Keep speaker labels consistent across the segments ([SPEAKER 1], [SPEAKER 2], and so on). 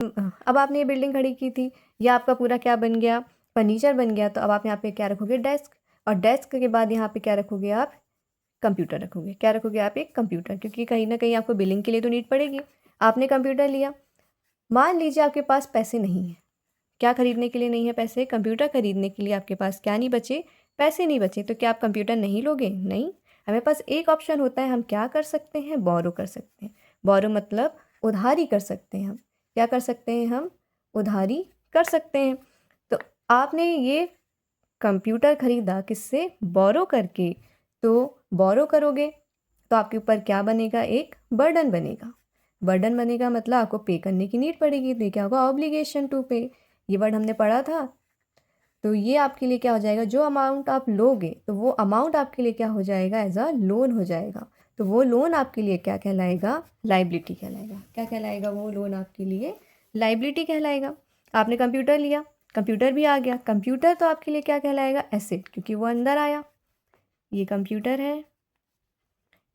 [SPEAKER 1] अब आपने ये बिल्डिंग खड़ी की थी, या आपका पूरा क्या बन गया, फर्नीचर बन गया, तो अब आप यहाँ पे क्या रखोगे, डेस्क। और डेस्क के बाद यहाँ पे क्या रखोगे आप, कंप्यूटर रखोगे। क्या रखोगे आप, एक कंप्यूटर, क्योंकि कहीं ना कहीं आपको बिलिंग के लिए तो नीड पड़ेगी। आपने कंप्यूटर लिया। मान लीजिए आपके पास पैसे नहीं है। क्या खरीदने के लिए नहीं है पैसे, कंप्यूटर खरीदने के लिए आपके पास क्या नहीं बचे, पैसे नहीं बचे। तो क्या आप कंप्यूटर नहीं लोगे, नहीं। हमें पास एक ऑप्शन होता है, हम क्या कर सकते हैं, बोरो कर सकते हैं। बोरो मतलब उधारी कर सकते हैं हम। क्या कर सकते हैं हम, उधारी कर सकते हैं। तो आपने ये कंप्यूटर खरीदा किससे, बोरो करके। तो बोरो करोगे तो आपके ऊपर क्या बनेगा, एक बर्डन बनेगा। बर्डन बनेगा मतलब आपको पे करने की नीड पड़ेगी। तो क्या होगा, ऑब्लिगेशन टू पे। ये वर्ड हमने पढ़ा था। तो ये आपके लिए क्या हो जाएगा, जो अमाउंट आप लोगे तो वो अमाउंट आपके लिए क्या हो जाएगा, एज अ लोन हो जाएगा। तो वो लोन आपके लिए क्या कहलाएगा, लाइबिलिटी कहलाएगा। क्या कहलाएगा, वो लोन आपके लिए लाइबिलिटी कहलाएगा। आपने कंप्यूटर लिया, कंप्यूटर भी आ गया। कंप्यूटर तो आपके लिए क्या कहलाएगा, एसेट, क्योंकि वो अंदर आया। ये कंप्यूटर है,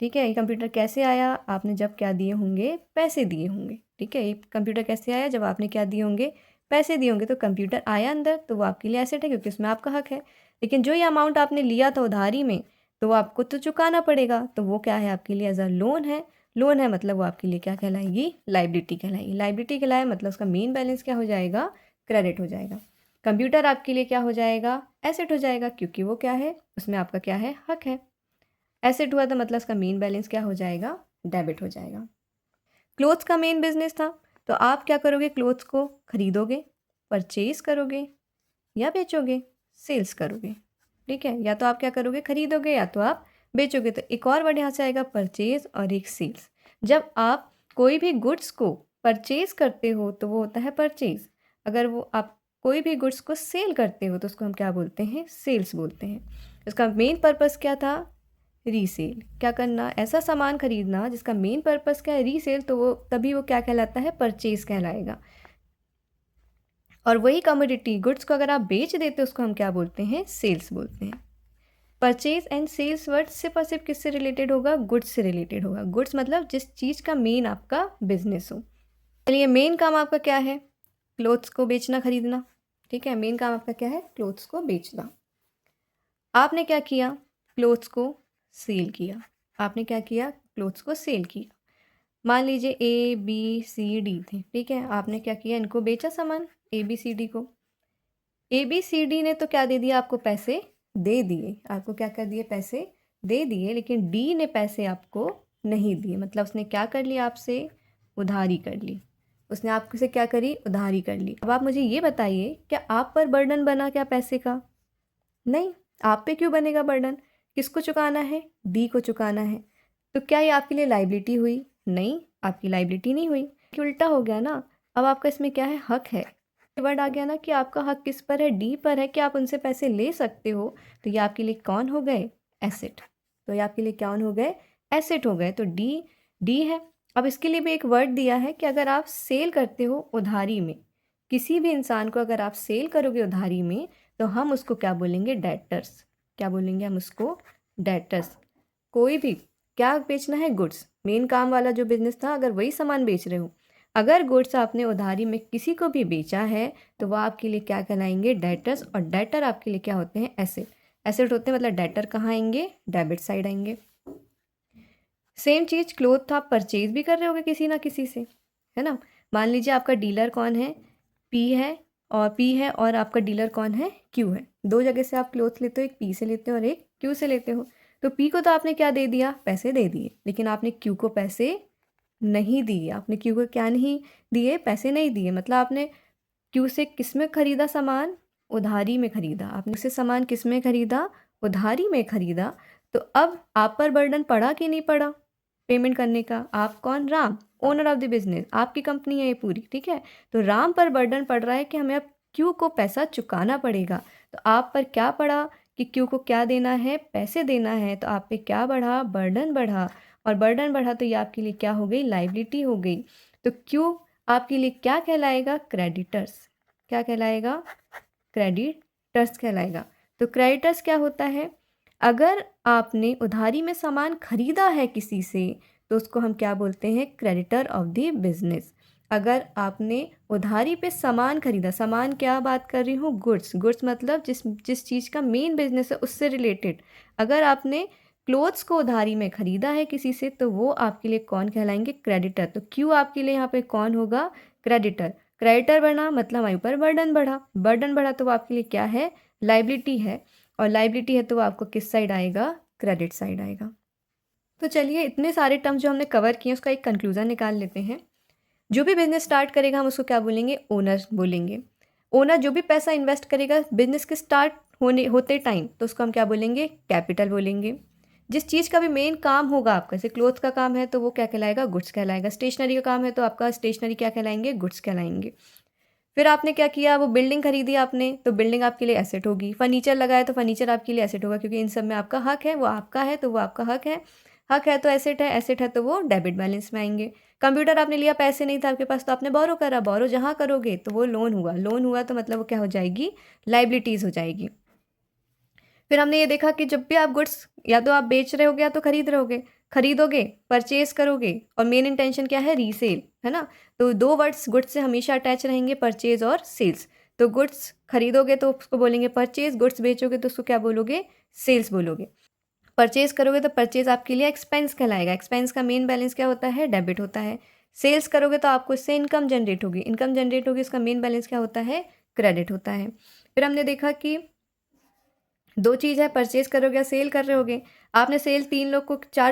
[SPEAKER 1] ठीक है। ये कंप्यूटर कैसे आया, आपने जब क्या दिए होंगे, पैसे दिए होंगे, ठीक है। ये कंप्यूटर कैसे आया, जब आपने क्या दिए होंगे, पैसे दिए होंगे। तो कंप्यूटर आया अंदर, तो वो आपके लिए एसेट है, क्योंकि उसमें आपका हक है। लेकिन जो ये अमाउंट आपने लिया था उधारी में, तो वो आपको तो चुकाना पड़ेगा। तो वो क्या है आपके लिए, एज अ लोन है। लोन है मतलब वो आपके लिए क्या कहलाएगी, लाइबिलिटी कहलाएगी। लाइबिलिटी कहलाए मतलब उसका मेन बैलेंस क्या हो जाएगा, क्रेडिट हो जाएगा। कंप्यूटर आपके लिए क्या हो जाएगा, एसेट हो जाएगा, क्योंकि वो क्या है, उसमें आपका क्या है, हक है। एसेट हुआ तो मतलब उसका मेन बैलेंस क्या हो जाएगा, डेबिट हो जाएगा। क्लोथ्स का मेन बिजनेस था, तो आप क्या करोगे, क्लोथ्स को खरीदोगे, परचेज करोगे, या बेचोगे, सेल्स करोगे, ठीक है। या तो आप क्या करोगे, खरीदोगे, या तो आप बेचोगे। तो एक और वर्ड यहाँ से आएगा, परचेज, और एक सेल्स। जब आप कोई भी गुड्स को परचेज करते हो तो वो होता है परचेज। अगर वो आप कोई भी गुड्स को सेल करते हो तो उसको हम क्या बोलते हैं, सेल्स बोलते हैं। उसका मेन पर्पस क्या था, रीसेल। क्या करना, ऐसा सामान खरीदना जिसका मेन पर्पस क्या है, रीसेल। तो वो तभी वो क्या कहलाता है, परचेज कहलाएगा। और वही कमोडिटी गुड्स को अगर आप बेच देते हो उसको हम क्या बोलते हैं, सेल्स बोलते हैं। परचेज एंड सेल्स वर्ड सिर्फ और सिर्फ किससे रिलेटेड होगा, गुड्स से रिलेटेड होगा। गुड्स मतलब जिस चीज़ का मेन आपका बिजनेस हो। चलिए, मेन काम आपका क्या है, क्लोथ्स को बेचना, खरीदना, ठीक है। मेन काम आपका क्या है, क्लोथ्स को बेचना। आपने क्या किया, क्लोथ्स को सेल किया। आपने क्या किया, क्लोथ्स को सेल किया। मान लीजिए ABCD थे, ठीक है। आपने क्या किया, इनको बेचा सामान, ABCD को। ABCD ने तो क्या दे दिया आपको, पैसे दे दिए। आपको क्या कर दिए, पैसे दे दिए। लेकिन D ने पैसे आपको नहीं दिए। मतलब उसने क्या कर लिया, आपसे उधारी कर ली। उसने आपसे क्या करी, उधारी कर ली। अब आप मुझे ये बताइए, क्या आप पर बर्डन बना क्या पैसे का, नहीं। आप पे क्यों बनेगा बर्डन, किसको चुकाना है, D को चुकाना है। तो क्या ये आपके लिए लाइबिलिटी हुई, नहीं, आपकी लाइबिलिटी नहीं हुई। कि उल्टा हो गया ना। अब आपका इसमें क्या है, हक है। वर्ड आ गया ना कि आपका हक किस पर है, D पर है, कि आप उनसे पैसे ले सकते हो। तो ये आपके लिए कौन हो गए, एसेट। तो ये आपके लिए कौन हो गए, एसेट हो गए। तो D है। अब इसके लिए भी एक वर्ड दिया है कि अगर आप सेल करते हो उधारी में, किसी भी इंसान को अगर आप सेल करोगे उधारी में, तो हम उसको क्या बोलेंगे, डेटर्स। क्या बोलेंगे हम उसको, डेटर्स। कोई भी क्या बेचना है, गुड्स। मेन काम वाला जो बिजनेस था, अगर वही सामान बेच रहे हो, अगर गुड्स आपने उधारी में किसी को भी बेचा है, तो वह आपके लिए क्या कहलाएंगे, डेटर्स। और डेटर आपके लिए क्या होते हैं, एसेट। एसेट होते हैं, मतलब डेटर कहाँ आएंगे, डेबिट साइड आएंगे। सेम चीज़, क्लोथ आप परचेज भी कर रहे होगे किसी ना किसी से, है ना। मान लीजिए आपका डीलर कौन है, P है, और आपका डीलर कौन है, Q है। दो जगह से आप क्लोथ लेते हो, एक P से लेते हो और एक Q से लेते हो। तो P को तो आपने क्या दे दिया, पैसे दे दिए। लेकिन आपने Q को पैसे नहीं दिए। आपने Q को क्या नहीं दिए, पैसे नहीं दिए। मतलब आपने Q से किस में खरीदा सामान, उधारी में खरीदा। आपने उससे सामान किस में खरीदा, उधारी में खरीदा। तो अब आप पर बर्डन पड़ा कि नहीं पड़ा पेमेंट करने का। आप कौन, Ram, owner of the business, आपकी कंपनी है ये पूरी, ठीक है। तो राम पर बर्डन पड़ रहा है कि हमें अब Q को पैसा चुकाना पड़ेगा। तो आप पर क्या पड़ा कि Q को क्या देना है, पैसे देना है। तो आप पे क्या बढ़ा, बर्डन बढ़ा। और बर्डन बढ़ा तो ये आपके लिए क्या हो गई, लाइबिलिटी हो गई। तो Q आपके लिए क्या कहलाएगा, क्रेडिटर्स। क्या कहलाएगा, क्रेडिटर्स कहलाएगा। तो क्रेडिटर्स क्या होता है, अगर आपने उधारी में सामान खरीदा है किसी से, तो उसको हम क्या बोलते हैं, क्रेडिटर ऑफ द बिजनेस। अगर आपने उधारी पे सामान खरीदा, सामान क्या बात कर रही हूँ, गुड्स, गुड्स मतलब जिस चीज़ का मेन बिजनेस है उससे रिलेटेड। अगर आपने क्लोथ्स को उधारी में ख़रीदा है किसी से तो वो आपके लिए कौन कहलाएंगे, क्रेडिटर। तो क्यों आपके लिए यहाँ पे कौन होगा, क्रेडिटर। क्रेडिटर बढ़ा मतलब हमारे ऊपर बर्डन बढ़ा, बर्डन बढ़ा तो वो आपके लिए क्या है, लाइबिलिटी है, और लाइबिलिटी है तो वो आपको किस साइड आएगा, क्रेडिट साइड आएगा। तो चलिए इतने सारे टर्म्स जो हमने कवर किए उसका एक कंक्लूज़न निकाल लेते हैं। जो भी बिज़नेस स्टार्ट करेगा हम उसको क्या बोलेंगे, ओनर बोलेंगे। ओनर जो भी पैसा इन्वेस्ट करेगा बिज़नेस के स्टार्ट होते टाइम तो उसको हम क्या बोलेंगे, कैपिटल बोलेंगे। जिस चीज़ का भी मेन काम होगा आपका, जैसे क्लोथ का काम है तो वो क्या कहलाएगा, गुड्स कहलाएगा। स्टेशनरी का काम है तो आपका स्टेशनरी क्या कहलाएंगे, गुड्स कहलाएंगे। फिर आपने क्या किया, वो बिल्डिंग खरीदी आपने तो बिल्डिंग आपके लिए एसेट होगी। फर्नीचर लगाया तो फर्नीचर आपके लिए एसेट होगा, क्योंकि इन सब में आपका हक है, वो आपका है तो वो आपका हक है। हक है तो एसेट है, एसेट है तो वो डेबिट बैलेंस में आएंगे। कंप्यूटर आपने लिया, पैसे नहीं था आपके पास तो आपने बोरो करा, बोरो जहाँ करोगे तो वो लोन हुआ, लोन हुआ तो मतलब वो क्या हो जाएगी, लाइबिलिटीज़ हो जाएगी। फिर हमने ये देखा कि जब भी आप गुड्स या तो आप बेच रहे होगे या तो खरीदोगे, परचेज करोगे, और मेन इंटेंशन क्या है, रीसेल, है ना। तो दो वर्ड्स गुड्स से हमेशा अटैच रहेंगे, परचेज और सेल्स। तो गुड्स खरीदोगे तो उसको बोलेंगे परचेज, गुड्स बेचोगे तो उसको क्या बोलोगे, सेल्स बोलोगे। परचेज करोगे तो परचेज आपके लिए एक्सपेंस कहलाएगा, एक्सपेंस का मेन बैलेंस क्या होता है, डेबिट होता है। सेल्स करोगे तो आपको इससे इनकम जनरेट होगी, इनकम जनरेट होगी, इसका मेन बैलेंस क्या होता है, क्रेडिट होता है। फिर हमने देखा कि दो चीज़ है, परचेज करोगे या सेल कर रहे होगे। आपने सेल 4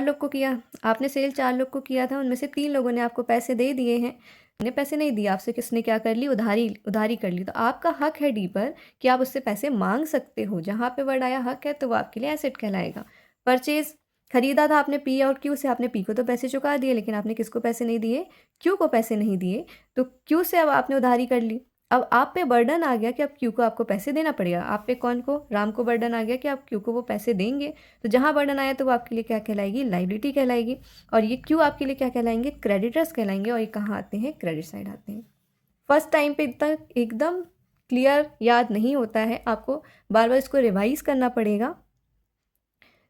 [SPEAKER 1] लोग को किया, आपने सेल 4 लोग को किया था, उनमें से 3 लोगों ने आपको पैसे दे दिए हैं, उन्हें पैसे नहीं दिए, आपसे किसने क्या कर ली, उधारी कर ली। तो आपका हक है डी पर कि आप उससे पैसे मांग सकते हो। जहाँ पे वर्ड आया हक है तो वो आपके लिए एसेट कहलाएगा। परचेज खरीदा था आपने पी और क्यू से, आपने पी को तो पैसे चुका दिए लेकिन आपने किसको पैसे नहीं दिए, क्यू को पैसे नहीं दिए। तो क्यू से अब आपने उधारी कर ली, अब आप पे बर्डन आ गया कि अब क्यू को आपको पैसे देना पड़ेगा। आप पे कौन को, राम को बर्डन आ गया कि आप क्यू को वो पैसे देंगे। तो जहाँ बर्डन आया तो वो आपके लिए क्या कहलाएगी, लाइबिलिटी कहलाएगी, और ये क्यू आपके लिए क्या कहलाएंगे, क्रेडिटर्स कहलाएंगे। और ये कहाँ आते हैं, क्रेडिट साइड आते हैं। फर्स्ट टाइम पे इतना एकदम क्लियर याद नहीं होता है, आपको बार बार इसको रिवाइज करना पड़ेगा,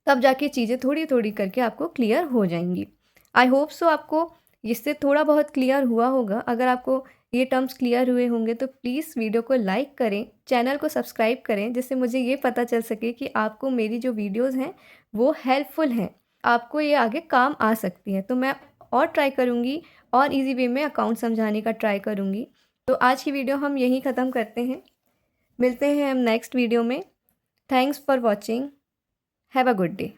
[SPEAKER 1] तब जाके चीज़ें थोड़ी थोड़ी करके आपको क्लियर हो जाएंगी। आई होप सो आपको इससे थोड़ा बहुत क्लियर हुआ होगा। अगर आपको ये टर्म्स क्लियर हुए होंगे तो प्लीज़ वीडियो को लाइक करें, चैनल को सब्सक्राइब करें, जिससे मुझे ये पता चल सके कि आपको मेरी जो वीडियोज़ हैं वो हेल्पफुल हैं, आपको ये आगे काम आ सकती हैं। तो मैं और ट्राई करूँगी और इजी वे में अकाउंट समझाने का ट्राई करूँगी। तो आज की वीडियो हम यहीं ख़त्म करते हैं, मिलते हैं हम नेक्स्ट वीडियो में। Thanks for watching, have a good day.